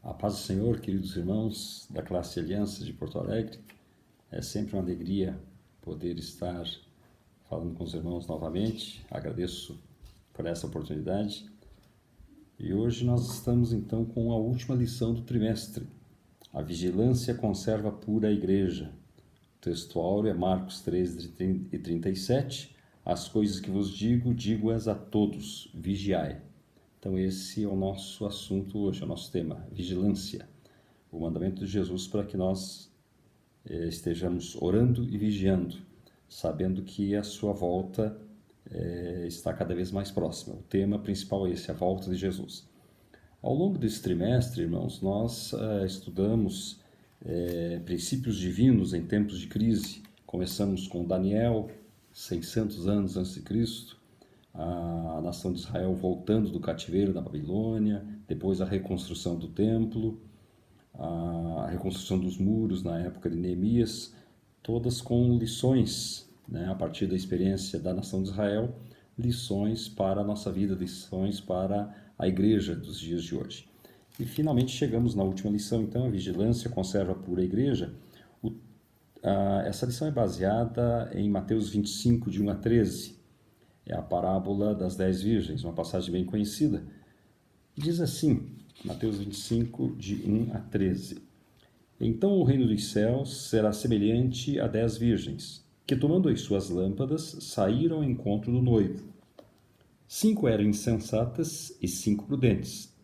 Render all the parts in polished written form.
A paz do Senhor, queridos irmãos da classe Aliança de Porto Alegre. É sempre uma alegria poder estar falando com os irmãos novamente. Agradeço por essa oportunidade. E hoje nós estamos então com a última lição do trimestre. A vigilância conserva pura a igreja. O texto áureo é Marcos 13:37. As coisas que vos digo, digo-as a todos, vigiai. Então esse é o nosso assunto hoje, é o nosso tema, vigilância. O mandamento de Jesus para que nós estejamos orando e vigiando, sabendo que a sua volta está cada vez mais próxima. O tema principal é esse, a volta de Jesus. Ao longo desse trimestre, irmãos, nós estudamos princípios divinos em tempos de crise. Começamos com Daniel, 600 anos antes de Cristo, a nação de Israel voltando do cativeiro da Babilônia, depois a reconstrução do templo, a reconstrução dos muros na época de Neemias, todas com lições, né, a partir da experiência da nação de Israel, lições para a nossa vida, lições para a igreja dos dias de hoje. E finalmente chegamos na última lição, então, a vigilância conserva pura a igreja. Essa lição é baseada em Mateus 25, de 1 a 13. É a parábola das 10 virgens, uma passagem bem conhecida. Diz assim, Mateus 25, de 1 a 13. Então o reino dos céus será semelhante a 10 virgens, que tomando as suas lâmpadas, saíram ao encontro do noivo. 5 eram insensatas e 5 prudentes.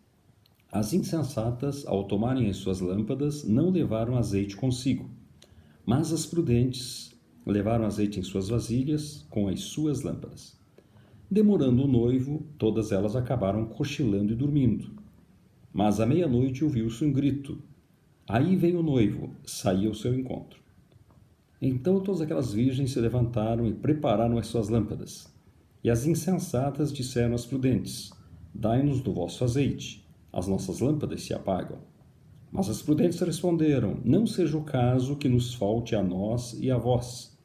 As insensatas, ao tomarem as suas lâmpadas, não levaram azeite consigo, mas as prudentes levaram azeite em suas vasilhas com as suas lâmpadas. Demorando o noivo, todas elas acabaram cochilando e dormindo. Mas à meia-noite ouviu-se um grito. Aí vem o noivo, saía ao seu encontro. Então todas aquelas virgens se levantaram e prepararam as suas lâmpadas. E as insensatas disseram às prudentes, dai-nos do vosso azeite, as nossas lâmpadas se apagam. Mas as prudentes responderam, não seja o caso que nos falte a nós e a vós.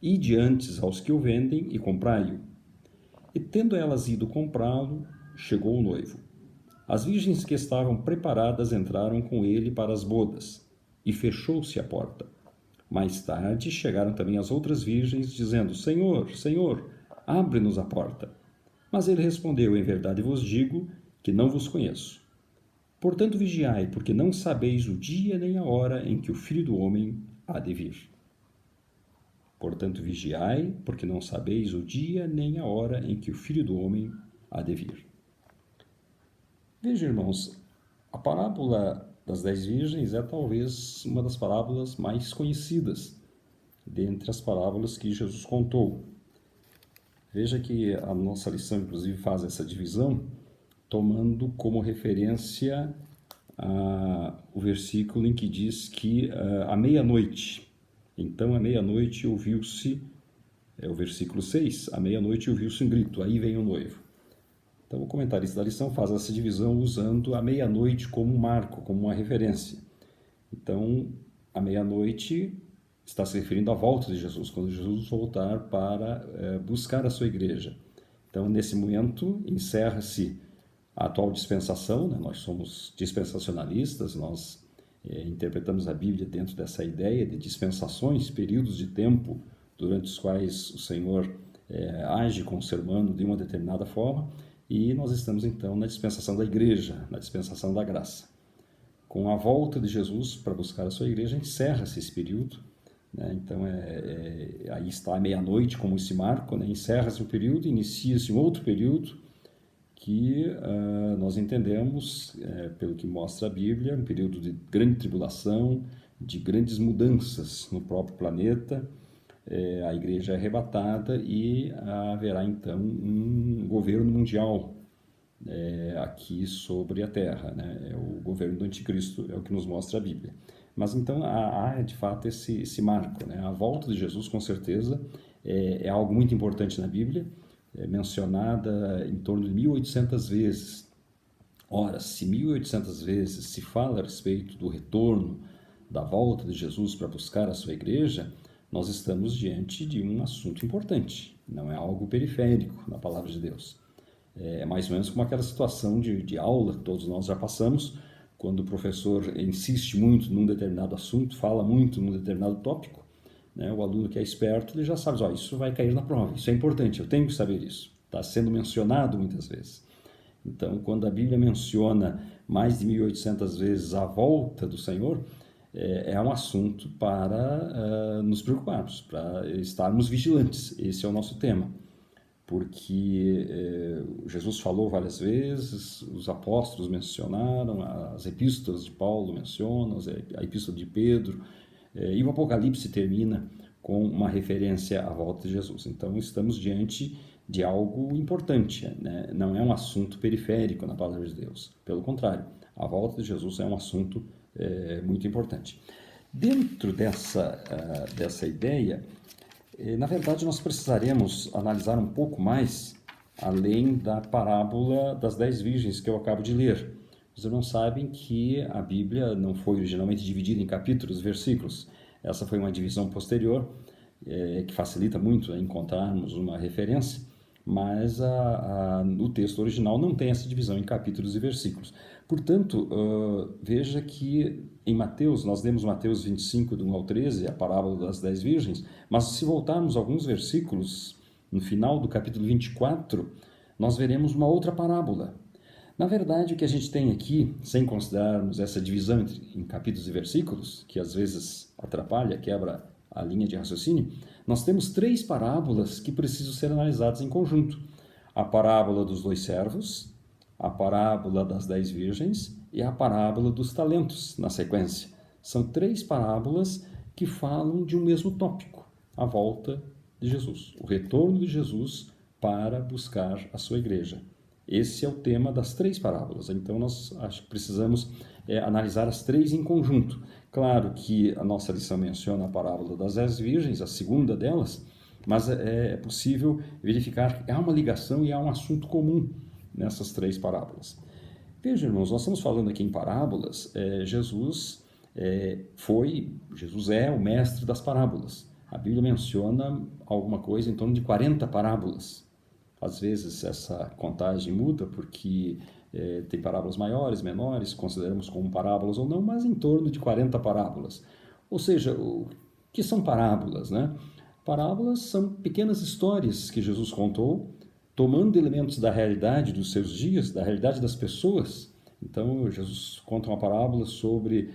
Ide antes aos que o vendem e comprai-o. E tendo elas ido comprá-lo, chegou o noivo. As virgens que estavam preparadas entraram com ele para as bodas, e fechou-se a porta. Mais tarde chegaram também as outras virgens, dizendo, Senhor, Senhor, abre-nos a porta. Mas ele respondeu, em verdade vos digo, que não vos conheço. Portanto vigiai, porque não sabeis o dia nem a hora em que o Filho do Homem há de vir. Portanto, vigiai, porque não sabeis o dia nem a hora em que o Filho do Homem há de vir. Veja, irmãos, a parábola das 10 virgens é talvez uma das parábolas mais conhecidas dentre as parábolas que Jesus contou. Veja que a nossa lição, inclusive, faz essa divisão, tomando como referência o versículo em que diz que à meia-noite. Então, à meia-noite ouviu-se, o versículo 6, à meia-noite ouviu-se um grito, aí vem o noivo. Então, o comentarista da lição faz essa divisão usando a meia-noite como um marco, como uma referência. Então, a meia-noite está se referindo à volta de Jesus, quando Jesus voltar para buscar a sua igreja. Então, nesse momento, encerra-se a atual dispensação, né? Nós somos dispensacionalistas, nós interpretamos a Bíblia dentro dessa ideia de dispensações, períodos de tempo durante os quais o Senhor age com o ser humano de uma determinada forma, e nós estamos então na dispensação da igreja, na dispensação da graça. Com a volta de Jesus para buscar a sua igreja, encerra-se esse período, né? Então aí está a meia-noite como esse marco, né? Encerra-se um período, inicia-se um outro período, que nós entendemos, pelo que mostra a Bíblia, um período de grande tribulação, de grandes mudanças no próprio planeta. A igreja é arrebatada e haverá então um governo mundial aqui sobre a Terra, né? É o governo do anticristo, é o que nos mostra a Bíblia. Mas então há de fato esse marco, né? A volta de Jesus, com certeza, é algo muito importante na Bíblia, mencionada em torno de 1.800 vezes. Ora, se 1.800 vezes se fala a respeito do retorno, da volta de Jesus para buscar a sua igreja, nós estamos diante de um assunto importante, não é algo periférico na palavra de Deus. É mais ou menos como aquela situação de aula que todos nós já passamos, quando o professor insiste muito num determinado assunto, fala muito num determinado tópico, né, o aluno que é esperto, ele já sabe, ó, isso vai cair na prova, isso é importante, eu tenho que saber isso. Está sendo mencionado muitas vezes. Então, quando a Bíblia menciona mais de 1.800 vezes a volta do Senhor, é um assunto para nos preocuparmos, para estarmos vigilantes. Esse é o nosso tema. Porque Jesus falou várias vezes, os apóstolos mencionaram, as epístolas de Paulo mencionam, a epístola de Pedro, e o Apocalipse termina com uma referência à volta de Jesus. Então, estamos diante de algo importante, né? Não é um assunto periférico na palavra de Deus. Pelo contrário, a volta de Jesus é um assunto muito importante. Dentro dessa ideia, na verdade, nós precisaremos analisar um pouco mais além da parábola das 10 virgens que eu acabo de ler. Os irmãos sabem que a Bíblia não foi originalmente dividida em capítulos, versículos. Essa foi uma divisão posterior, que facilita muito encontrarmos uma referência, mas o texto original não tem essa divisão em capítulos e versículos. Portanto, veja que em Mateus, nós lemos Mateus 25, do 1 ao 13, a parábola das 10 virgens, mas se voltarmos alguns versículos, no final do capítulo 24, nós veremos uma outra parábola. Na verdade, o que a gente tem aqui, sem considerarmos essa divisão em capítulos e versículos, que às vezes atrapalha, quebra a linha de raciocínio, nós temos 3 parábolas que precisam ser analisadas em conjunto. A parábola dos 2 servos, a parábola das 10 virgens e a parábola dos talentos, na sequência. São 3 parábolas que falam de um mesmo tópico, a volta de Jesus, o retorno de Jesus para buscar a sua igreja. Esse é o tema das 3 parábolas, então nós acho que precisamos analisar as 3 em conjunto. Claro que a nossa lição menciona a parábola das 10 virgens, a segunda delas, mas é possível verificar que há uma ligação e há um assunto comum nessas 3 parábolas. Veja, irmãos, nós estamos falando aqui em parábolas, Jesus é o mestre das parábolas. A Bíblia menciona alguma coisa em torno de 40 parábolas. Às vezes essa contagem muda porque tem parábolas maiores, menores, consideramos como parábolas ou não, mas em torno de 40 parábolas. Ou seja, o que são parábolas, né? Parábolas são pequenas histórias que Jesus contou, tomando elementos da realidade dos seus dias, da realidade das pessoas. Então, Jesus conta uma parábola sobre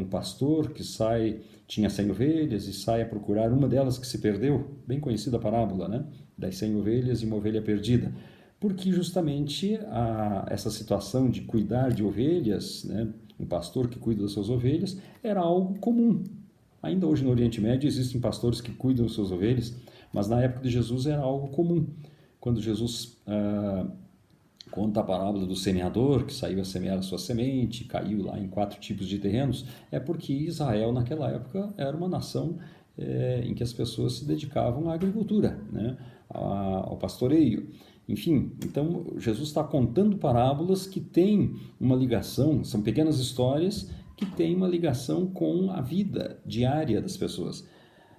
um pastor que tinha 100 ovelhas e sai a procurar uma delas que se perdeu. Bem conhecida a parábola, né? Das 100 ovelhas e uma ovelha perdida. Porque justamente essa situação de cuidar de ovelhas, né? Um pastor que cuida das suas ovelhas, era algo comum. Ainda hoje no Oriente Médio existem pastores que cuidam das suas ovelhas, mas na época de Jesus era algo comum. Quando Jesus conta a parábola do semeador, que saiu a semear a sua semente, caiu lá em 4 tipos de terrenos, é porque Israel naquela época era uma nação em que as pessoas se dedicavam à agricultura, né? Ao pastoreio. Enfim, então Jesus está contando parábolas que têm uma ligação, são pequenas histórias que têm uma ligação com a vida diária das pessoas.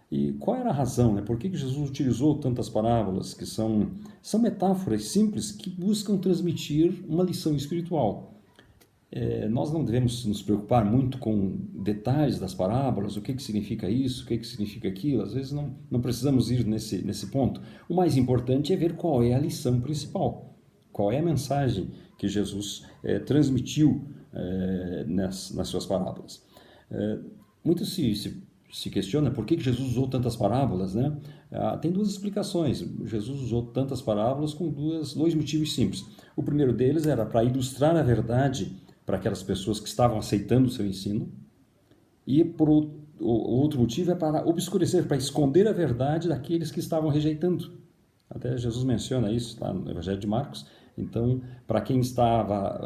E qual era a razão, né? Por que Jesus utilizou tantas parábolas, que são metáforas simples que buscam transmitir uma lição espiritual? Nós não devemos nos preocupar muito com detalhes das parábolas, o que significa isso, o que significa aquilo, às vezes não precisamos ir nesse ponto. O mais importante é ver qual é a lição principal, qual é a mensagem que Jesus transmitiu nas suas parábolas. Muito se questiona por que Jesus usou tantas parábolas, né? Tem 2 explicações. Jesus usou tantas parábolas com dois motivos simples. O primeiro deles era para ilustrar a verdade para aquelas pessoas que estavam aceitando o seu ensino, e o outro motivo é para obscurecer, para esconder a verdade daqueles que estavam rejeitando. Até Jesus menciona isso lá no Evangelho de Marcos. Então, para quem estava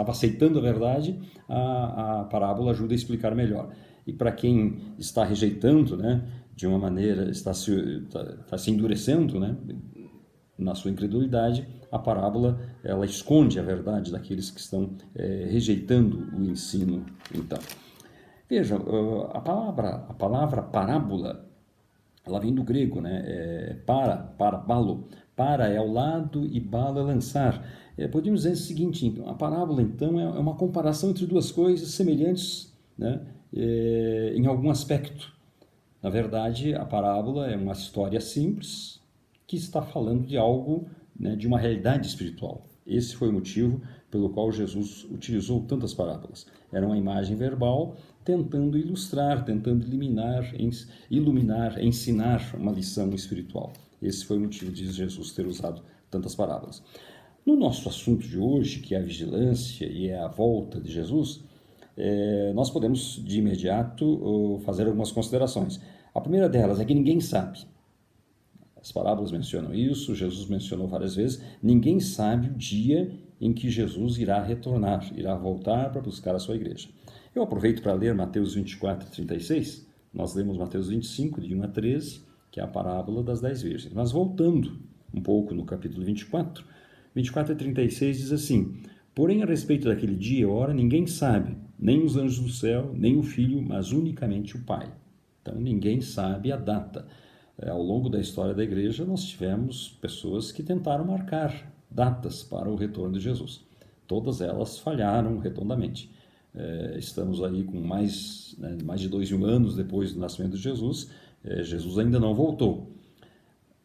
aceitando a verdade, a parábola ajuda a explicar melhor. E para quem está rejeitando, né, de uma maneira, está se endurecendo, né, na sua incredulidade, a parábola ela esconde a verdade daqueles que estão rejeitando o ensino. Então, veja, a palavra parábola, ela vem do grego, né? Parabalo. para é ao lado e bala é lançar. Podemos dizer o seguinte, a parábola então é uma comparação entre duas coisas semelhantes, né, em algum aspecto. Na verdade, a parábola é uma história simples que está falando de algo, né, de uma realidade espiritual. Esse foi o motivo pelo qual Jesus utilizou tantas parábolas. Era uma imagem verbal tentando ilustrar, tentando iluminar, ensinar uma lição espiritual. Esse foi o motivo de Jesus ter usado tantas parábolas. No nosso assunto de hoje, que é a vigilância e é a volta de Jesus, nós podemos de imediato fazer algumas considerações. A primeira delas é que ninguém sabe. As parábolas mencionam isso, Jesus mencionou várias vezes. Ninguém sabe o dia em que Jesus irá retornar, irá voltar para buscar a sua igreja. Eu aproveito para ler Mateus 24, 36. Nós lemos Mateus 25, de 1 a 13, que é a parábola das 10 virgens. Mas voltando um pouco no capítulo 24, 24 a 36 diz assim: porém, a respeito daquele dia e hora, ninguém sabe, nem os anjos do céu, nem o Filho, mas unicamente o Pai. Então, ninguém sabe a data. Ao longo da história da igreja, nós tivemos pessoas que tentaram marcar datas para o retorno de Jesus. Todas elas falharam redondamente. Estamos aí com mais de 2.000 anos depois do nascimento de Jesus. Jesus ainda não voltou.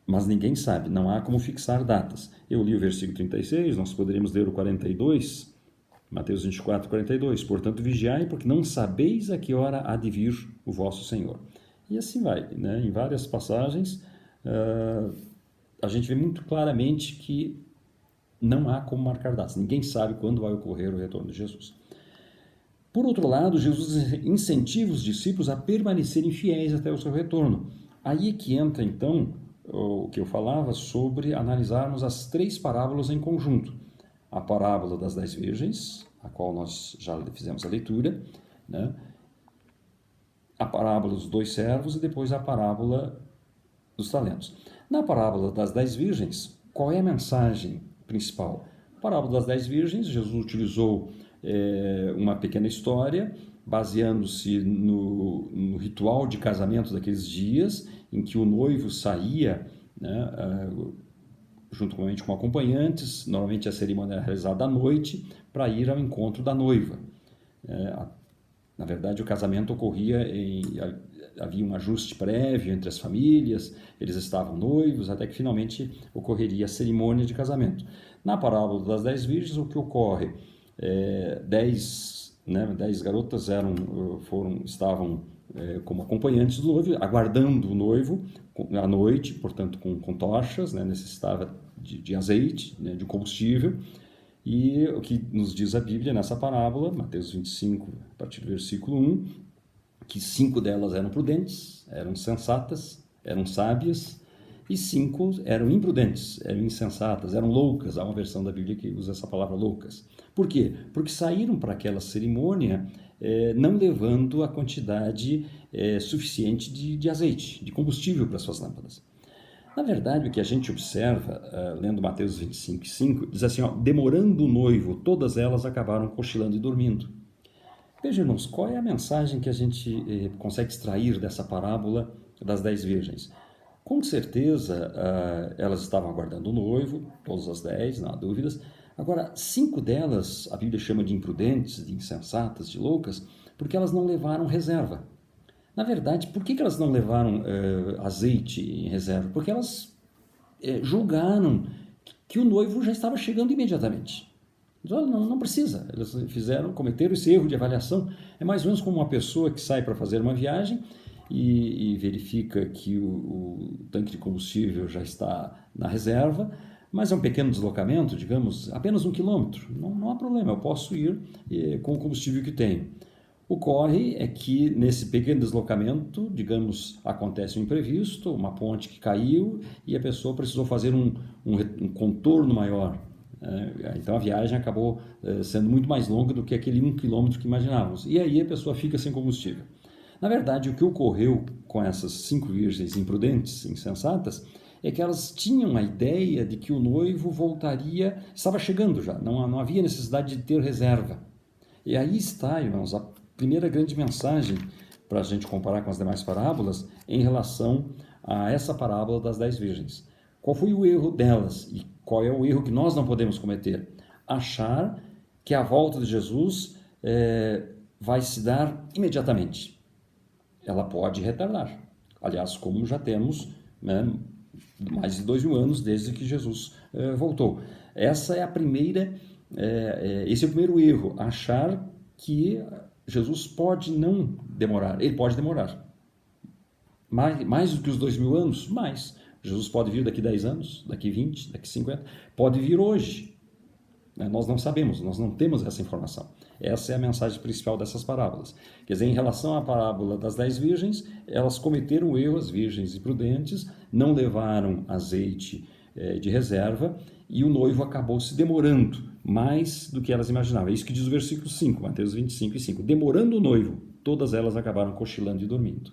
Mas ninguém sabe, não há como fixar datas. Eu li o versículo 36, nós poderíamos ler o 42, Mateus 24, 42. Portanto, vigiai, porque não sabeis a que hora há de vir o vosso Senhor. E assim vai, né? Em várias passagens, a gente vê muito claramente que não há como marcar datas. Ninguém sabe quando vai ocorrer o retorno de Jesus. Por outro lado, Jesus incentiva os discípulos a permanecerem fiéis até o seu retorno. Aí é que entra, então, o que eu falava sobre analisarmos as 3 parábolas em conjunto. A parábola das 10 virgens, a qual nós já fizemos a leitura, né? A parábola dos 2 servos e depois a parábola dos talentos. Na parábola das 10 virgens, qual é a mensagem principal? A parábola das 10 virgens, Jesus utilizou uma pequena história, baseando-se no ritual de casamento daqueles dias, em que o noivo saía, né, juntamente com acompanhantes, normalmente a cerimônia era realizada à noite, para ir ao encontro da noiva. Na verdade, o casamento ocorria havia um ajuste prévio entre as famílias, eles estavam noivos, até que finalmente ocorreria a cerimônia de casamento. Na parábola das 10 virgens, o que ocorre? 10 garotas estavam como acompanhantes do noivo, aguardando o noivo à noite, portanto com tochas, né, necessitava de azeite, né, de combustível. E o que nos diz a Bíblia nessa parábola, Mateus 25, a partir do versículo 1, que 5 delas eram prudentes, eram sensatas, eram sábias, e 5 eram imprudentes, eram insensatas, eram loucas. Há uma versão da Bíblia que usa essa palavra loucas. Por quê? Porque saíram para aquela cerimônia não levando a quantidade suficiente de azeite, de combustível para suas lâmpadas. Na verdade, o que a gente observa, lendo Mateus 25, 5, diz assim, demorando o noivo, todas elas acabaram cochilando e dormindo. Veja, irmãos, qual é a mensagem que a gente consegue extrair dessa parábola das 10 virgens? Com certeza, elas estavam aguardando o noivo, todas as 10, não há dúvidas. Agora, 5 delas, a Bíblia chama de imprudentes, de insensatas, de loucas, porque elas não levaram reserva. Na verdade, por que elas não levaram azeite em reserva? Porque elas julgaram que o noivo já estava chegando imediatamente. Então, não precisa. Elas cometeram esse erro de avaliação. É mais ou menos como uma pessoa que sai para fazer uma viagem e verifica que o tanque de combustível já está na reserva, mas é um pequeno deslocamento, digamos, apenas 1 quilômetro. Não há problema, eu posso ir com o combustível que tenho. Ocorre é que nesse pequeno deslocamento, digamos, acontece um imprevisto, uma ponte que caiu e a pessoa precisou fazer um contorno maior. Então a viagem acabou sendo muito mais longa do que aquele 1 quilômetro que imaginávamos. E aí a pessoa fica sem combustível. Na verdade, o que ocorreu com essas 5 virgens imprudentes, insensatas, é que elas tinham a ideia de que o noivo voltaria, estava chegando já, não havia necessidade de ter reserva. E aí está, irmãos, a primeira grande mensagem para a gente comparar com as demais parábolas em relação a essa parábola das 10 virgens. Qual foi o erro delas e qual é o erro que nós não podemos cometer? Achar que a volta de Jesus vai se dar imediatamente. Ela pode retardar. Aliás, como já temos, né, mais de 2000 anos desde que Jesus voltou. Essa é a primeira, esse é o primeiro erro, achar que Jesus pode não demorar. Ele pode demorar. Mais do que os 2000 anos? Mais. Jesus pode vir daqui 10 anos, daqui 20, daqui 50, pode vir hoje. Nós não sabemos, nós não temos essa informação. Essa é a mensagem principal dessas parábolas. Quer dizer, em relação à parábola das 10 virgens, elas cometeram o erro, as virgens imprudentes, não levaram azeite de reserva e o noivo acabou se demorando mais do que elas imaginavam. É isso que diz o versículo 5, Mateus 25 e 5. Demorando o noivo, todas elas acabaram cochilando e dormindo.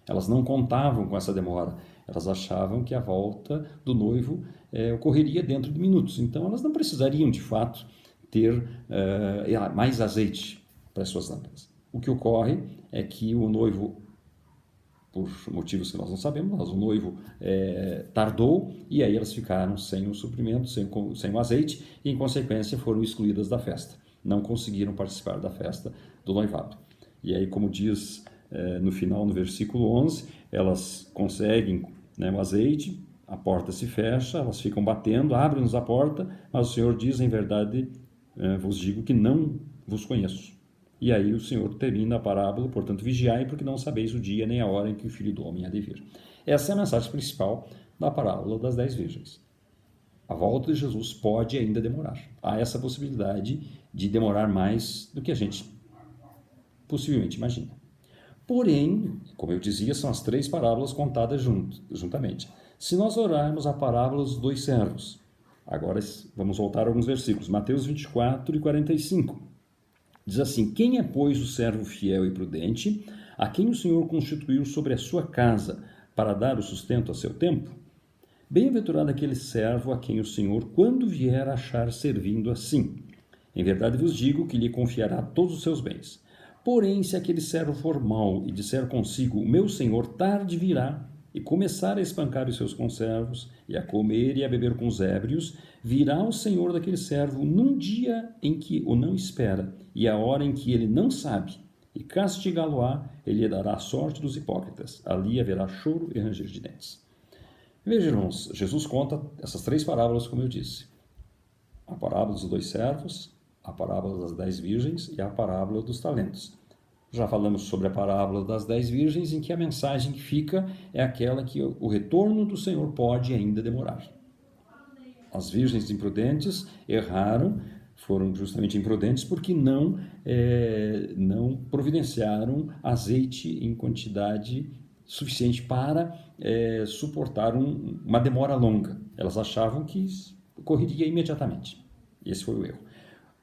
Elas não contavam com essa demora. Elas achavam que a volta do noivo ocorreria dentro de minutos. Então, elas não precisariam, de fato, ter mais azeite para as suas lâmpadas. O que ocorre é que o noivo, por motivos que nós não sabemos, mas o noivo tardou e aí elas ficaram sem o suprimento, sem o azeite e, em consequência, foram excluídas da festa. Não conseguiram participar da festa do noivado. E aí, como diz no final, no versículo 11, elas conseguem o azeite, a porta se fecha, elas ficam batendo, abrem-nos a porta, mas o Senhor diz, em verdade, vos digo que não vos conheço. E aí o Senhor termina a parábola, portanto, vigiai, porque não sabeis o dia nem a hora em que o Filho do Homem há de vir. Essa é a mensagem principal da parábola das 10 virgens. A volta de Jesus pode ainda demorar. Há essa possibilidade de demorar mais do que a gente possivelmente imagina. Porém, como eu dizia, são as 3 parábolas contadas juntamente. Se nós orarmos a parábola dos 2 servos, agora vamos voltar a alguns versículos, Mateus 24 e 45. Diz assim: quem é, pois, o servo fiel e prudente, a quem o Senhor constituiu sobre a sua casa, para dar o sustento a seu tempo? Bem-aventurado aquele servo a quem o Senhor, quando vier, achar servindo assim. Em verdade vos digo que lhe confiará todos os seus bens. Porém, se aquele servo for mau e disser consigo, o meu senhor tarde virá, e começar a espancar os seus conservos, e a comer e a beber com os ébrios, virá o senhor daquele servo num dia em que o não espera, e a hora em que ele não sabe, e castigá-lo-á, ele lhe dará a sorte dos hipócritas. Ali haverá choro e ranger de dentes. Veja, irmãos, Jesus conta essas 3 parábolas, como eu disse. A parábola dos 2 servos, a parábola das 10 virgens e a parábola dos talentos. Já falamos sobre a parábola das 10 virgens, em que a mensagem que fica é aquela que o retorno do Senhor pode ainda demorar. As virgens imprudentes erraram, foram justamente imprudentes porque não providenciaram azeite em quantidade suficiente para suportar uma demora longa. Elas achavam que ocorreria imediatamente. Esse foi o erro.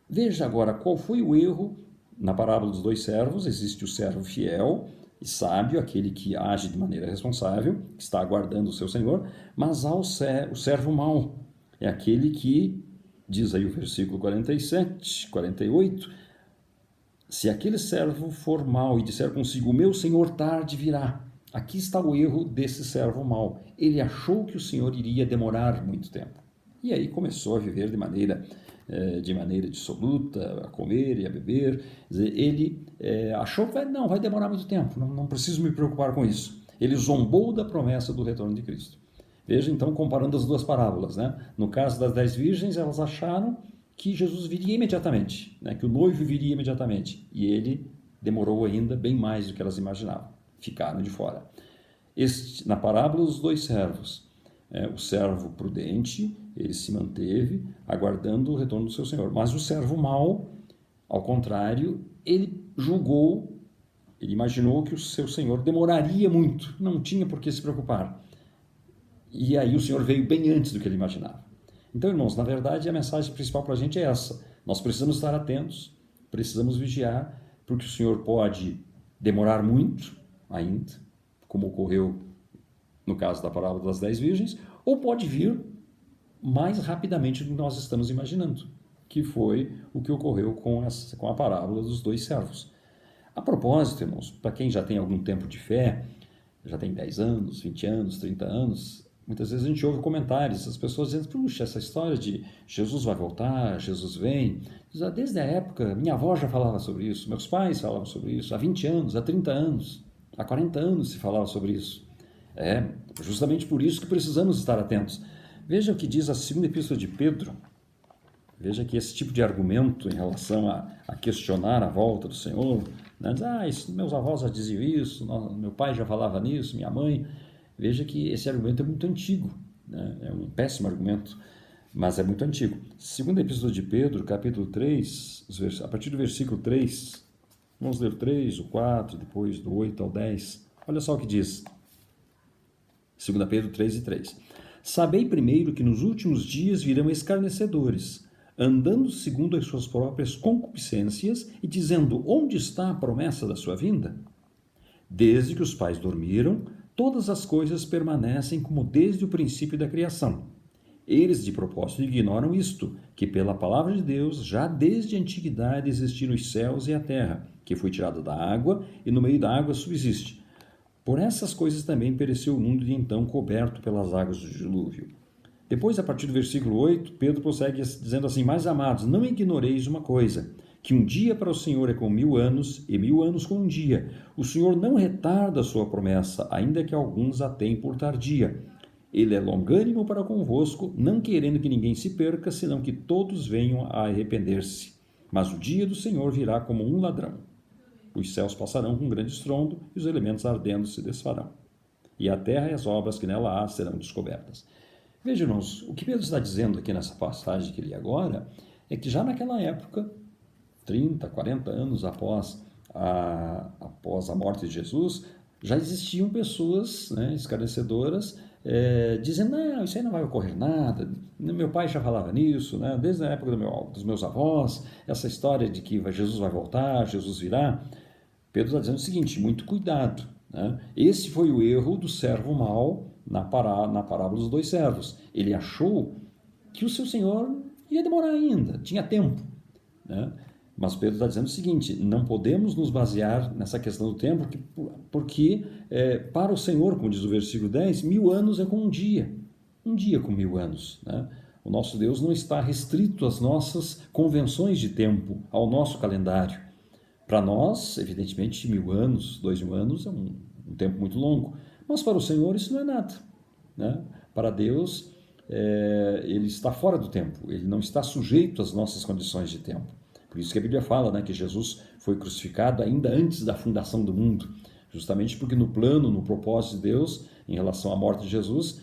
Veja agora qual foi o erro na parábola dos 2 servos. Existe o servo fiel e sábio, aquele que age de maneira responsável, que está aguardando o seu senhor, mas há o servo mau, é aquele que, diz aí o versículo 47, 48, se aquele servo for mau e disser consigo, o meu senhor tarde virá. Aqui está o erro desse servo mau. Ele achou que o senhor iria demorar muito tempo. E aí começou a viver de maneira dissoluta, a comer e a beber. Ele achou que vai demorar muito tempo, não preciso me preocupar com isso. Ele zombou da promessa do retorno de Cristo. Veja, então, comparando as 2 parábolas. No caso das 10 virgens, elas acharam que Jesus viria imediatamente, que o noivo viria imediatamente. E ele demorou ainda bem mais do que elas imaginavam. Ficaram de fora. Na parábola dos 2 servos, o servo prudente, ele se manteve aguardando o retorno do seu senhor. Mas o servo mau, ao contrário, ele julgou, ele imaginou que o seu senhor demoraria muito, não tinha por que se preocupar. E aí o senhor veio bem antes do que ele imaginava. Então, irmãos, na verdade, a mensagem principal para a gente é essa. Nós precisamos estar atentos, precisamos vigiar, porque o senhor pode demorar muito ainda, como ocorreu no caso da parábola das 10 virgens, ou pode vir mais rapidamente do que nós estamos imaginando, que foi o que ocorreu com a parábola dos 2 servos. A propósito, irmãos, para quem já tem algum tempo de fé, já tem 10 anos, 20 anos, 30 anos, Muitas vezes a gente ouve comentários, as pessoas dizendo, puxa, essa história de Jesus vai voltar, Jesus vem. Desde a época, minha avó já falava sobre isso, meus pais falavam sobre isso, há 20 anos, há 30 anos, há 40 anos se falava sobre isso. É justamente por isso que precisamos estar atentos. Veja o que diz a segunda epístola de Pedro. Veja que esse tipo de argumento em relação a questionar a volta do Senhor, né? Meus avós já diziam isso, meu pai já falava nisso, minha mãe. Veja que esse argumento é muito antigo, né? É um péssimo argumento, mas é muito antigo. Segunda epístola de Pedro, capítulo 3, a partir do versículo 3, vamos ler o 3, o 4, depois do 8 ao 10. Olha só o que diz. 2 Pedro 3 e 3. Sabei primeiro que nos últimos dias virão escarnecedores, andando segundo as suas próprias concupiscências e dizendo, onde está a promessa da sua vinda? Desde que os pais dormiram, todas as coisas permanecem como desde o princípio da criação. Eles de propósito ignoram isto, que pela palavra de Deus já desde a antiguidade existiram os céus e a terra, que foi tirada da água e no meio da água subsiste. Por essas coisas também pereceu o mundo de então coberto pelas águas do dilúvio. Depois, a partir do versículo 8, Pedro prossegue dizendo assim, mais amados, não ignoreis uma coisa, que um dia para o Senhor é como 1000 anos, e 1000 anos como um dia. O Senhor não retarda a sua promessa, ainda que alguns a tenham por tardia. Ele é longânimo para convosco, não querendo que ninguém se perca, senão que todos venham a arrepender-se. Mas o dia do Senhor virá como um ladrão. Os céus passarão com grande estrondo, e os elementos ardendo se desfarão. E a terra e as obras que nela há serão descobertas. Vejam, irmãos, o que Pedro está dizendo aqui nessa passagem que li agora é que já naquela época, 30, 40 anos após a morte de Jesus, já existiam pessoas, né, escarnecedoras, dizendo, não, isso aí não vai ocorrer nada, meu pai já falava nisso, né, desde a época dos meus avós, essa história de que Jesus vai voltar, Jesus virá. Pedro está dizendo o seguinte, muito cuidado, né? Esse foi o erro do servo mau na parábola dos 2 servos. Ele achou que o seu senhor ia demorar ainda, tinha tempo, né? Mas Pedro está dizendo o seguinte, não podemos nos basear nessa questão do tempo, porque para o Senhor, como diz o versículo 10, 1000 anos é como um dia com 1000 anos, né? O nosso Deus não está restrito às nossas convenções de tempo, ao nosso calendário. Para nós, evidentemente, 1000 anos, 2000 anos é um tempo muito longo, mas para o Senhor isso não é nada, né? Para Deus, ele está fora do tempo, ele não está sujeito às nossas condições de tempo. Por isso que a Bíblia fala, né, que Jesus foi crucificado ainda antes da fundação do mundo, justamente porque no plano, no propósito de Deus, em relação à morte de Jesus,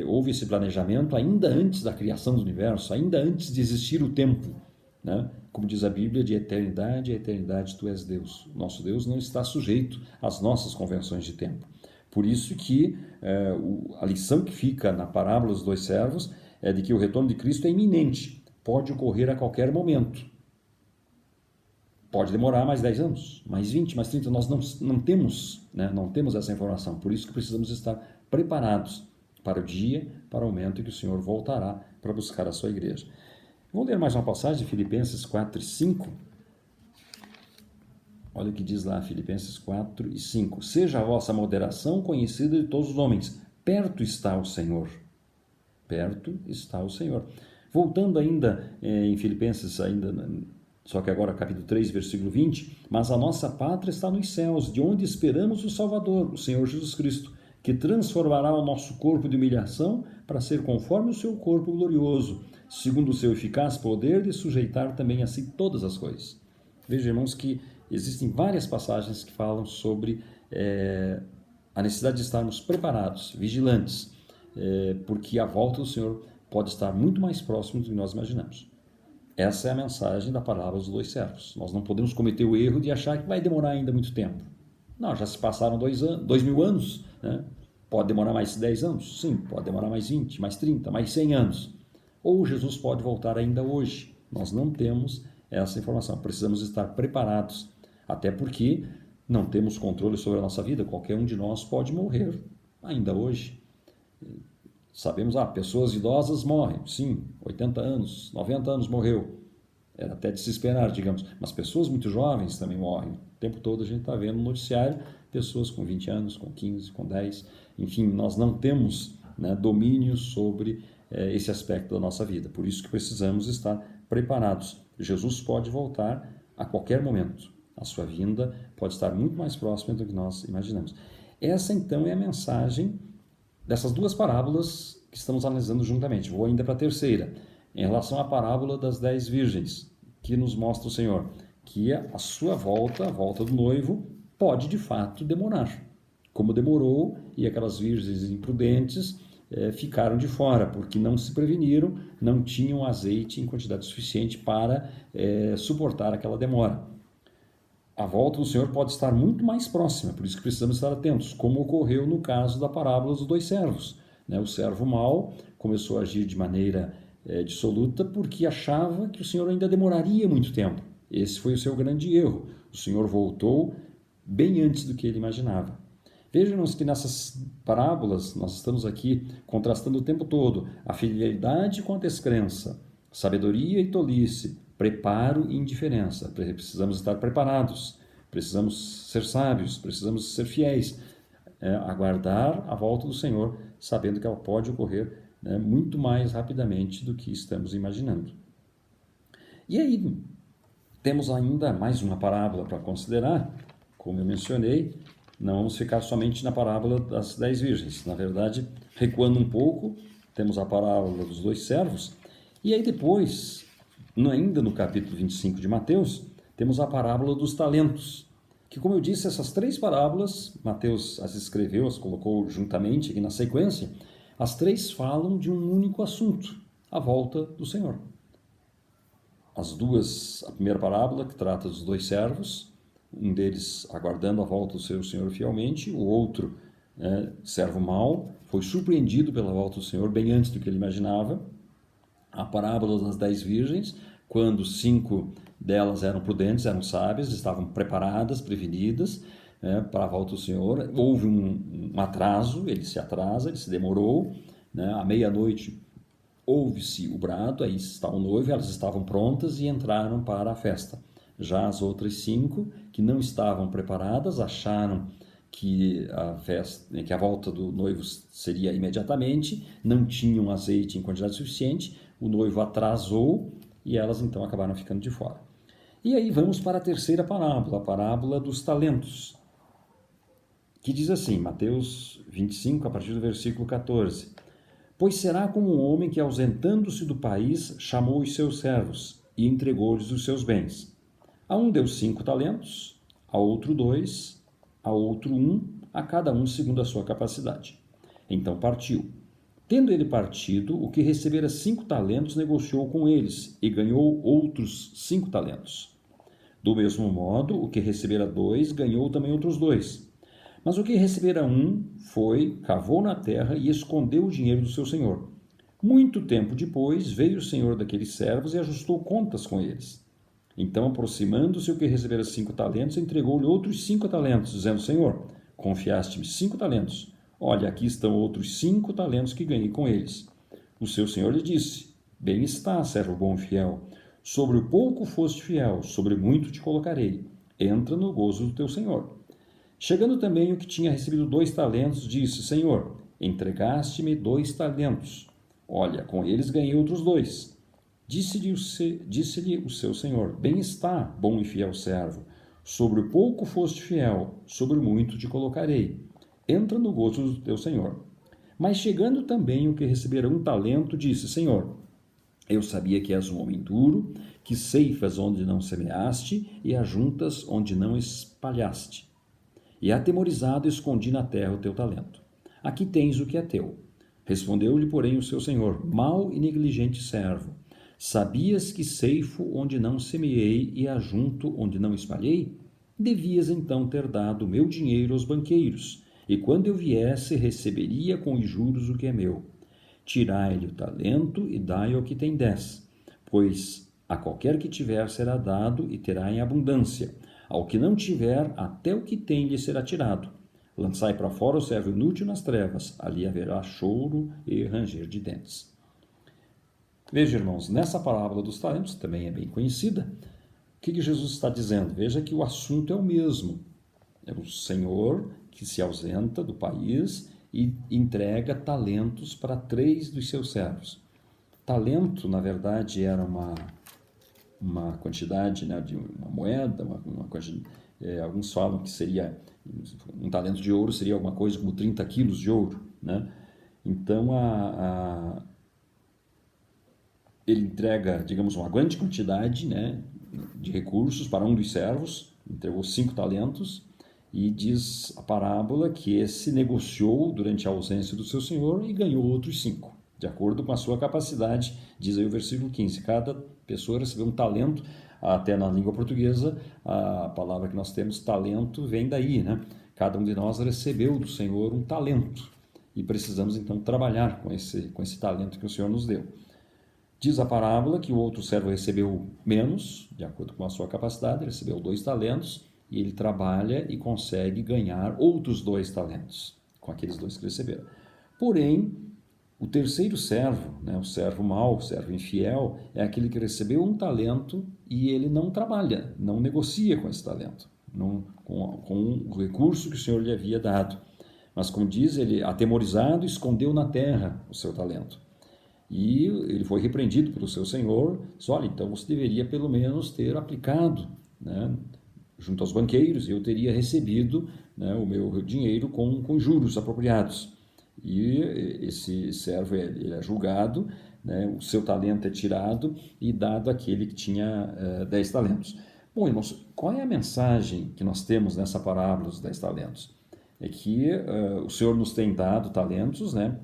houve esse planejamento ainda antes da criação do universo, ainda antes de existir o tempo, né? Como diz a Bíblia, de eternidade a eternidade tu és Deus. Nosso Deus não está sujeito às nossas convenções de tempo. Por isso que a lição que fica na parábola dos 2 servos é de que o retorno de Cristo é iminente, pode ocorrer a qualquer momento. Pode demorar mais 10 anos, mais 20, mais 30, nós não temos, né, não temos essa informação. Por isso que precisamos estar preparados para o dia, para o momento em que o Senhor voltará para buscar a sua igreja. Vou ler mais uma passagem, Filipenses 4 e 5. Olha o que diz lá, Filipenses 4 e 5. Seja a vossa moderação conhecida de todos os homens. Perto está o Senhor. Perto está o Senhor. Voltando ainda em Filipenses, só que agora capítulo 3, versículo 20. Mas a nossa pátria está nos céus, de onde esperamos o Salvador, o Senhor Jesus Cristo, que transformará o nosso corpo de humilhação para ser conforme o seu corpo glorioso, segundo o seu eficaz poder de sujeitar também a si todas as coisas. Veja, irmãos, que existem várias passagens que falam sobre a necessidade de estarmos preparados, vigilantes, porque a volta do Senhor pode estar muito mais próximo do que nós imaginamos. Essa é a mensagem da parábola dos 2 servos. Nós não podemos cometer o erro de achar que vai demorar ainda muito tempo. Não, já se passaram 2000 anos, né? Pode demorar mais 10 anos? Sim, pode demorar mais 20, mais 30, mais 100 anos. Ou Jesus pode voltar ainda hoje. Nós não temos essa informação. Precisamos estar preparados, até porque não temos controle sobre a nossa vida. Qualquer um de nós pode morrer ainda hoje. Sabemos, pessoas idosas morrem. Sim, 80 anos, 90 anos morreu. Era até de se esperar, digamos. Mas pessoas muito jovens também morrem. O tempo todo a gente está vendo no noticiário pessoas com 20 anos, com 15, com 10. Enfim, nós não temos né, domínio sobre esse aspecto da nossa vida. Por isso que precisamos estar preparados. Jesus pode voltar a qualquer momento. A sua vinda pode estar muito mais próxima do que nós imaginamos. Essa, então, é a mensagem dessas duas parábolas que estamos analisando juntamente. Vou ainda para a terceira, em relação à parábola das 10 virgens, que nos mostra o Senhor que a sua volta, a volta do noivo, pode de fato demorar, como demorou, e aquelas virgens imprudentes ficaram de fora, porque não se preveniram, não tinham azeite em quantidade suficiente para suportar aquela demora. A volta do Senhor pode estar muito mais próxima, por isso que precisamos estar atentos, como ocorreu no caso da parábola dos 2 servos. O servo mau começou a agir de maneira dissoluta porque achava que o Senhor ainda demoraria muito tempo. Esse foi o seu grande erro. O Senhor voltou bem antes do que ele imaginava. Vejam-nos que nessas parábolas nós estamos aqui contrastando o tempo todo a fidelidade com a descrença, sabedoria e tolice, preparo e indiferença. Precisamos estar preparados, precisamos ser sábios, precisamos ser fiéis, aguardar a volta do Senhor, sabendo que ela pode ocorrer muito mais rapidamente do que estamos imaginando. E aí, temos ainda mais uma parábola para considerar. Como eu mencionei, não vamos ficar somente na parábola das 10 virgens. Na verdade, recuando um pouco, temos a parábola dos 2 servos. E aí depois, ainda no capítulo 25 de Mateus, temos a parábola dos talentos. Que, como eu disse, essas 3 parábolas, Mateus as escreveu, as colocou juntamente aqui na sequência. As 3 falam de um único assunto, a volta do Senhor. A primeira parábola, que trata dos 2 servos, um deles aguardando a volta do seu Senhor fielmente, o outro, servo mau, foi surpreendido pela volta do Senhor bem antes do que ele imaginava. A parábola das 10 virgens, quando 5 delas eram prudentes, eram sábias, estavam preparadas, prevenidas para a volta do Senhor. Houve um atraso, ele se atrasa, ele se demorou, à meia-noite ouve-se o brado, aí está o noivo, elas estavam prontas e entraram para a festa. Já as outras 5, que não estavam preparadas, acharam que a volta do noivo seria imediatamente, não tinham azeite em quantidade suficiente, o noivo atrasou e elas então acabaram ficando de fora. E aí vamos para a terceira parábola, a parábola dos talentos, que diz assim, Mateus 25, a partir do versículo 14: Pois será como um homem que, ausentando-se do país, chamou os seus servos e entregou-lhes os seus bens. A um deu 5 talentos, a outro 2, a outro 1, a cada um segundo a sua capacidade. Então partiu. Tendo ele partido, o que recebera 5 talentos negociou com eles e ganhou outros 5 talentos. Do mesmo modo, o que recebera 2 ganhou também outros 2. Mas o que recebera 1 foi, cavou na terra e escondeu o dinheiro do seu senhor. Muito tempo depois, veio o senhor daqueles servos e ajustou contas com eles. Então, aproximando-se o que recebera 5 talentos, entregou-lhe outros 5 talentos, dizendo: Senhor, confiaste-me 5 talentos. Olha, aqui estão outros 5 talentos que ganhei com eles. O seu senhor lhe disse: Bem está, servo bom e fiel. Sobre o pouco foste fiel, sobre muito te colocarei. Entra no gozo do teu senhor. Chegando também o que tinha recebido 2 talentos, disse: Senhor, entregaste-me 2 talentos. Olha, com eles ganhei outros 2. Disse-lhe o seu senhor: Bem está, bom e fiel servo. Sobre o pouco foste fiel, sobre o muito te colocarei. Entra no gozo do teu senhor. Mas chegando também o que recebera 1 talento, disse: Senhor, eu sabia que és um homem duro, que ceifas onde não semeaste e ajuntas onde não espalhaste. E atemorizado escondi na terra o teu talento. Aqui tens o que é teu. Respondeu-lhe, porém, o seu senhor: Mau e negligente servo. Sabias que ceifo onde não semeei e ajunto onde não espalhei? Devias então ter dado o meu dinheiro aos banqueiros, e quando eu viesse, receberia com os juros o que é meu. Tirai-lhe o talento e dai ao que tem 10, pois a qualquer que tiver será dado e terá em abundância. Ao que não tiver, até o que tem lhe será tirado. Lançai para fora o servo inútil nas trevas, ali haverá choro e ranger de dentes. Veja, irmãos, nessa parábola dos talentos, também é bem conhecida, o que Jesus está dizendo? Veja que o assunto é o mesmo. É o Senhor que se ausenta do país e entrega talentos para 3 dos seus servos. Talento, na verdade, era uma quantidade, né, de uma moeda, uma quantidade, alguns falam que seria, um talento de ouro seria alguma coisa como 30 quilos de ouro, né? Então, ele entrega, digamos, uma grande quantidade, né, de recursos para um dos servos, entregou 5 talentos, e diz a parábola que esse negociou durante a ausência do seu senhor e ganhou outros 5, de acordo com a sua capacidade, diz aí o versículo 15. Cada pessoa recebeu um talento, até na língua portuguesa, a palavra que nós temos, talento, vem daí, né? Cada um de nós recebeu do Senhor um talento, e precisamos então trabalhar com esse talento que o Senhor nos deu. Diz a parábola que o outro servo recebeu menos, de acordo com a sua capacidade, recebeu 2 talentos, e ele trabalha e consegue ganhar outros 2 talentos, com aqueles 2 que receberam. Porém, o terceiro servo, né, o servo mau, o servo infiel, é aquele que recebeu um talento e ele não trabalha, não negocia com esse talento, com o recurso que o Senhor lhe havia dado. Mas, como diz, ele, atemorizado, escondeu na terra o seu talento. E ele foi repreendido pelo seu senhor. Disse, olha, então você deveria pelo menos ter aplicado, né, junto aos banqueiros, e eu teria recebido, né, o meu dinheiro com juros apropriados. E esse servo ele é julgado, né, o seu talento é tirado e dado àquele que tinha 10 talentos. Bom, irmãos, qual é a mensagem que nós temos nessa parábola dos 10 talentos? É que o Senhor nos tem dado talentos, né?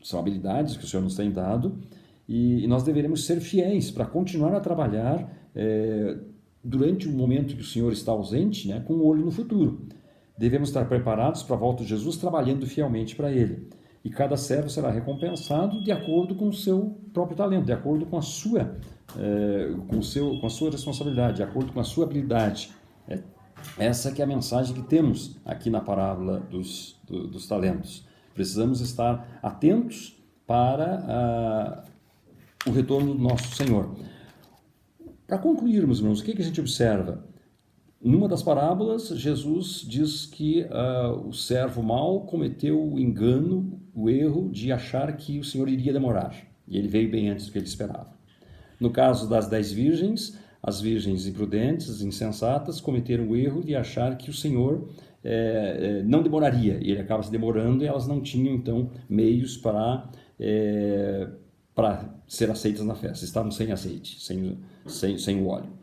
São habilidades que o Senhor nos tem dado, e nós deveremos ser fiéis para continuar a trabalhar durante o momento que o Senhor está ausente, né, com o olho no futuro. Devemos estar preparados para a volta de Jesus, trabalhando fielmente para Ele. E cada servo será recompensado de acordo com o seu próprio talento, de acordo com a sua, com a sua responsabilidade, de acordo com a sua habilidade. Essa que é a mensagem que temos aqui na parábola dos talentos. Precisamos estar atentos para o retorno do nosso Senhor. Para concluirmos, irmãos, o que a gente observa? Numa das parábolas, Jesus diz que o servo mau cometeu o engano, o erro de achar que o Senhor iria demorar. E ele veio bem antes do que ele esperava. No caso das 10 virgens, as virgens imprudentes, insensatas, cometeram o erro de achar que o Senhor não demoraria. E ele acaba se demorando, e elas não tinham, então, meios para ser aceitas na festa. Estavam sem azeite, sem o óleo.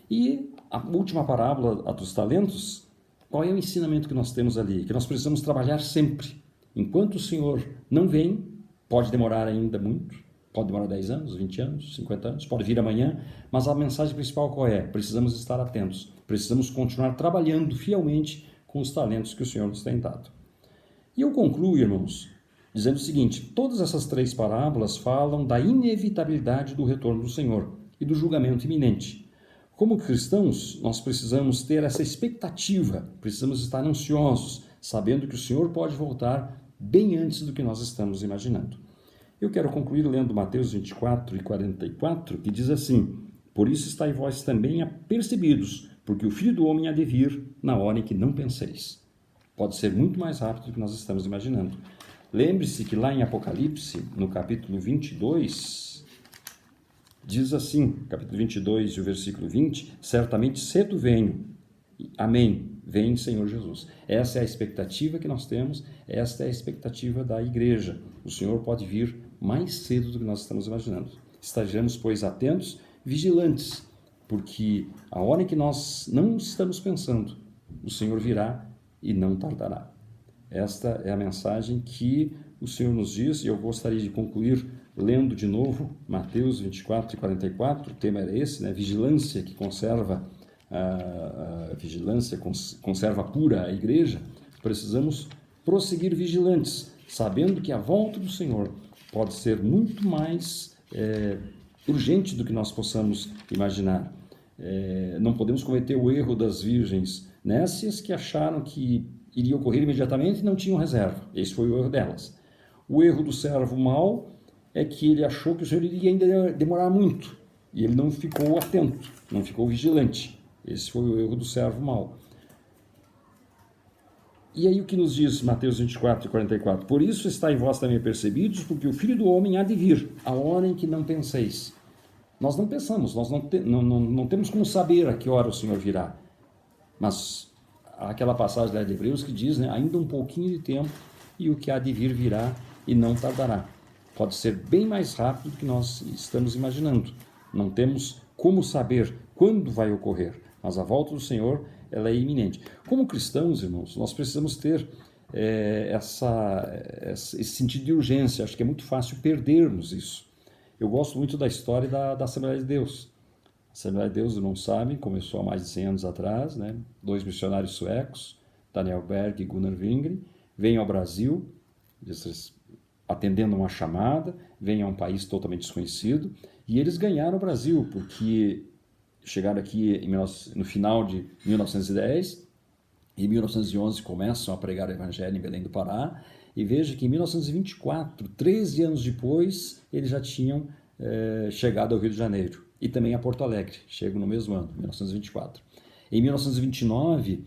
E a última parábola, a dos talentos, qual é o ensinamento que nós temos ali? Que nós precisamos trabalhar sempre. Enquanto o Senhor não vem, pode demorar ainda muito, pode demorar 10 anos, 20 anos, 50 anos, pode vir amanhã, mas a mensagem principal qual é? Precisamos estar atentos, precisamos continuar trabalhando fielmente com os talentos que o Senhor nos tem dado. E eu concluo, irmãos, dizendo o seguinte: todas essas 3 parábolas falam da inevitabilidade do retorno do Senhor e do julgamento iminente. Como cristãos, nós precisamos ter essa expectativa, precisamos estar ansiosos, sabendo que o Senhor pode voltar bem antes do que nós estamos imaginando. Eu quero concluir lendo Mateus 24 e 44, que diz assim: por isso estai vós também apercebidos, porque o Filho do Homem há de vir na hora em que não penseis. Pode ser muito mais rápido do que nós estamos imaginando. Lembre-se que lá em Apocalipse, no capítulo 22... diz assim, capítulo 22 e o versículo 20, certamente cedo venho, amém, vem Senhor Jesus. Essa é a expectativa que nós temos, esta é a expectativa da igreja. O Senhor pode vir mais cedo do que nós estamos imaginando. Estejamos, pois, atentos, vigilantes, porque a hora em que nós não estamos pensando, o Senhor virá e não tardará. Esta é a mensagem que o Senhor nos diz, e eu gostaria de concluir lendo de novo Mateus 24 e 44, o tema era esse, né? Vigilância que conserva vigilância conserva pura a igreja. Precisamos prosseguir vigilantes, sabendo que a volta do Senhor pode ser muito mais urgente do que nós possamos imaginar. Não podemos cometer o erro das virgens nécias que acharam que iria ocorrer imediatamente e não tinham reserva. Esse foi o erro delas. O erro do servo mau é que ele achou que o Senhor iria ainda demorar muito, e ele não ficou atento, não ficou vigilante. Esse foi o erro do servo mau. E aí o que nos diz Mateus 24 e 44? Por isso estáis vós também percebidos, porque o Filho do Homem há de vir, a hora em que não penseis. Nós não pensamos, nós não temos como saber a que hora o Senhor virá. Mas há aquela passagem lá de Hebreus que diz, né, ainda um pouquinho de tempo e o que há de vir virá e não tardará. Pode ser bem mais rápido do que nós estamos imaginando. Não temos como saber quando vai ocorrer, mas a volta do Senhor, ela é iminente. Como cristãos, irmãos, nós precisamos ter esse sentido de urgência. Acho que é muito fácil perdermos isso. Eu gosto muito da história da Assembleia de Deus. A Assembleia de Deus, não sabem, começou há mais de 100 anos atrás, né? 2 missionários suecos, Daniel Berg e Gunnar Wingren, vêm ao Brasil, atendendo uma chamada, vêm a um país totalmente desconhecido, e eles ganharam o Brasil, porque chegaram aqui no final de 1910, e em 1911 começam a pregar o Evangelho em Belém do Pará, e veja que em 1924, 13 anos depois, eles já tinham chegado ao Rio de Janeiro, e também a Porto Alegre, chegam no mesmo ano, 1924. Em 1929,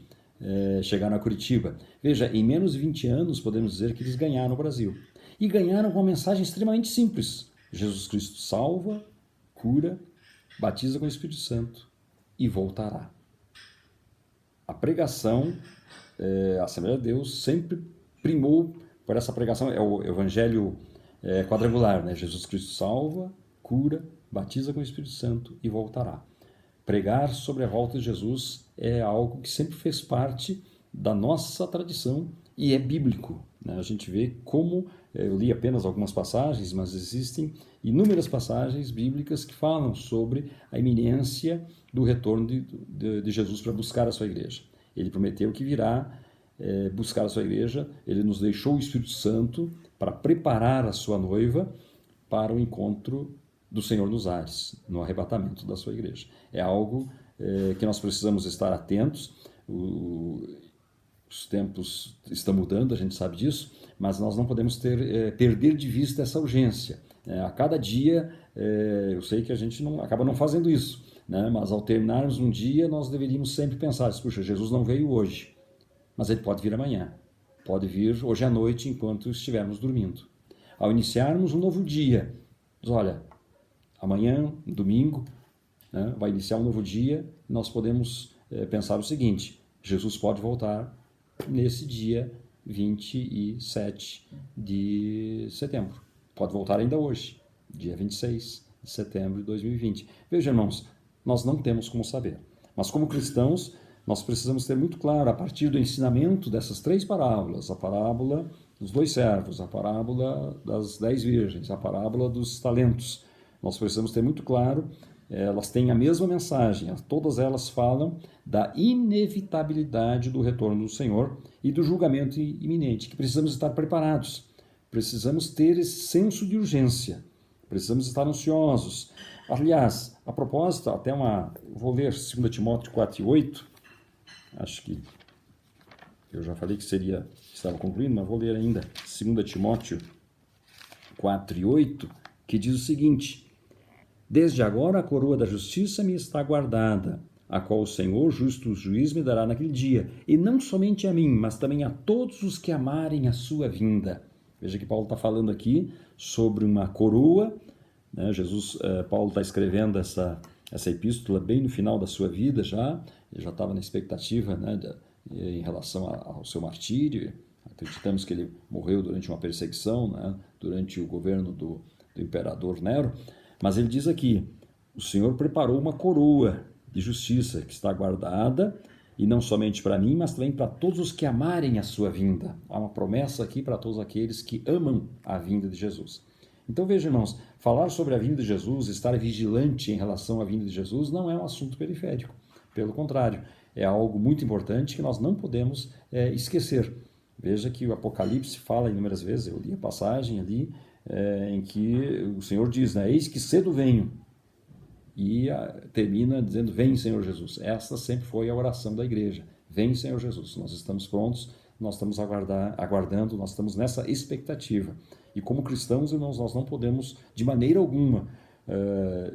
chegaram a Curitiba. Veja, em menos de 20 anos, podemos dizer que eles ganharam o Brasil. E ganharam com uma mensagem extremamente simples. Jesus Cristo salva, cura, batiza com o Espírito Santo e voltará. A pregação, a Assembleia de Deus sempre primou por essa pregação, é o evangelho quadrangular, né? Jesus Cristo salva, cura, batiza com o Espírito Santo e voltará. Pregar sobre a volta de Jesus é algo que sempre fez parte da nossa tradição e é bíblico, né? A gente vê como, eu li apenas algumas passagens, mas existem inúmeras passagens bíblicas que falam sobre a iminência do retorno de Jesus para buscar a sua igreja. Ele prometeu que virá buscar a sua igreja, ele nos deixou o Espírito Santo para preparar a sua noiva para o encontro do Senhor nos ares, no arrebatamento da sua igreja. É algo que nós precisamos estar atentos. Os tempos estão mudando, a gente sabe disso, mas nós não podemos perder de vista essa urgência. A cada dia, eu sei que a gente acaba não fazendo isso, né? Mas ao terminarmos um dia, nós deveríamos sempre pensar, puxa, Jesus não veio hoje, mas ele pode vir amanhã, pode vir hoje à noite enquanto estivermos dormindo. Ao iniciarmos um novo dia, olha, amanhã, domingo, né, vai iniciar um novo dia, nós podemos pensar o seguinte: Jesus pode voltar nesse dia 27 de setembro. Pode voltar ainda hoje, dia 26 de setembro de 2020. Veja, irmãos, nós não temos como saber. Mas como cristãos, nós precisamos ter muito claro, a partir do ensinamento dessas 3 parábolas, a parábola dos 2 servos, a parábola das 10 virgens, a parábola dos talentos, nós precisamos ter muito claro, elas têm a mesma mensagem, todas elas falam da inevitabilidade do retorno do Senhor e do julgamento iminente, que precisamos estar preparados, precisamos ter esse senso de urgência, precisamos estar ansiosos. Aliás, a propósito, vou ler 2 Timóteo 4:8, acho que eu já falei que estava concluindo, mas vou ler ainda 2 Timóteo 4:8, que diz o seguinte: desde agora a coroa da justiça me está guardada, a qual o Senhor, justo juiz, me dará naquele dia, e não somente a mim, mas também a todos os que amarem a sua vinda. Veja que Paulo está falando aqui sobre uma coroa, né? Paulo está escrevendo essa epístola bem no final da sua vida já, ele já estava na expectativa, né, em relação ao seu martírio. Acreditamos que ele morreu durante uma perseguição, né, durante o governo do imperador Nero, mas ele diz aqui: o Senhor preparou uma coroa de justiça que está guardada, e não somente para mim, mas também para todos os que amarem a sua vinda. Há uma promessa aqui para todos aqueles que amam a vinda de Jesus. Então veja, irmãos, falar sobre a vinda de Jesus, estar vigilante em relação à vinda de Jesus, não é um assunto periférico. Pelo contrário, é algo muito importante que nós não podemos esquecer. Veja que o Apocalipse fala inúmeras vezes, eu li a passagem ali, em que o Senhor diz, né, eis que cedo venho, e termina dizendo, vem Senhor Jesus. Essa sempre foi a oração da igreja, vem Senhor Jesus. Nós estamos prontos, nós estamos aguardando, nós estamos nessa expectativa. E como cristãos, irmãos, nós não podemos de maneira alguma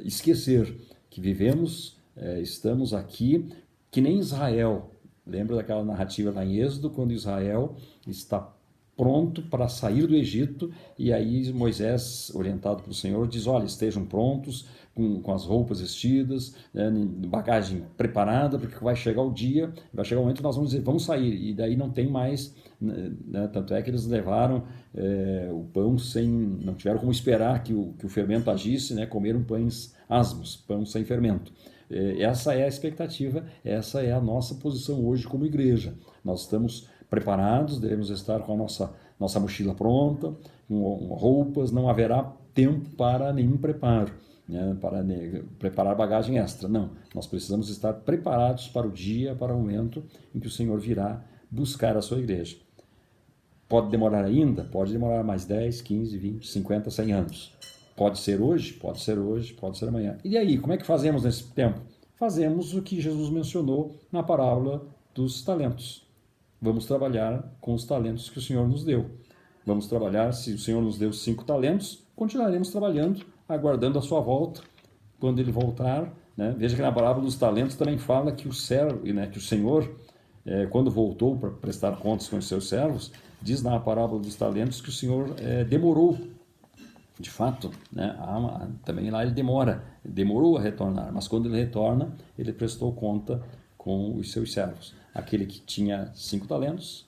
esquecer que vivemos, estamos aqui, que nem Israel, Lembra daquela narrativa lá em Êxodo, quando Israel está pronto para sair do Egito, e aí Moisés, orientado pelo Senhor, diz, olha, estejam prontos, com as roupas vestidas, né, bagagem preparada, porque vai chegar o dia, vai chegar o momento que nós vamos dizer, vamos sair, e daí não tem mais, né, tanto é que eles levaram o pão sem, não tiveram como esperar que o fermento agisse, né, comeram pães asmos, pão sem fermento. Essa é a expectativa, essa é a nossa posição hoje como igreja. Nós estamos preparados, devemos estar com a nossa mochila pronta, com roupas, não haverá tempo para nenhum preparo, né, para preparar bagagem extra. Não, nós precisamos estar preparados para o dia, para o momento em que o Senhor virá buscar a sua igreja. Pode demorar ainda? Pode demorar mais 10, 15, 20, 50, 100 anos. Pode ser hoje, pode ser hoje, pode ser amanhã. E aí, como é que fazemos nesse tempo? Fazemos o que Jesus mencionou na parábola dos talentos. Vamos trabalhar com os talentos que o Senhor nos deu. Vamos trabalhar, se o Senhor nos deu 5 talentos, continuaremos trabalhando, aguardando a sua volta. Quando ele voltar, né? Veja que na parábola dos talentos também fala que o servo, né, que o Senhor, quando voltou para prestar contas com os seus servos, diz na parábola dos talentos que o Senhor demorou. De fato, né, também lá ele demorou a retornar, mas quando ele retorna, ele prestou conta com os seus servos. Aquele que tinha 5 talentos,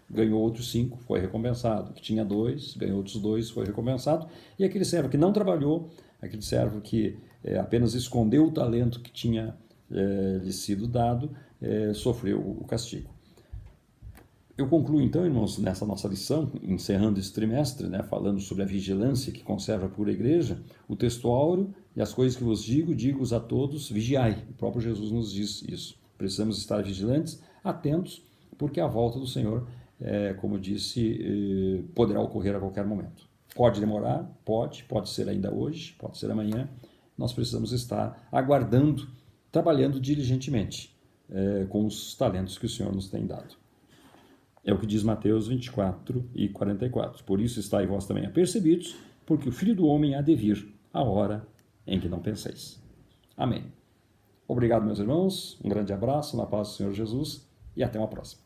ganhou outros 5, foi recompensado. Que tinha 2, ganhou outros 2, foi recompensado. E aquele servo que não trabalhou, aquele servo que apenas escondeu o talento que tinha lhe sido dado, sofreu o castigo. Eu concluo então, irmãos, nessa nossa lição, encerrando esse trimestre, né, falando sobre a vigilância que conserva a pura igreja, o texto áureo e as coisas que vos digo-os a todos, vigiai. O próprio Jesus nos diz isso. Precisamos estar vigilantes, atentos, porque a volta do Senhor, como disse, poderá ocorrer a qualquer momento. Pode demorar, pode ser ainda hoje, pode ser amanhã. Nós precisamos estar aguardando, trabalhando diligentemente com os talentos que o Senhor nos tem dado. É o que diz Mateus 24 e 44. Por isso estáis vós também apercebidos, porque o Filho do Homem há de vir, a hora em que não penseis. Amém. Obrigado, meus irmãos. Um grande abraço, na paz do Senhor Jesus, e até uma próxima.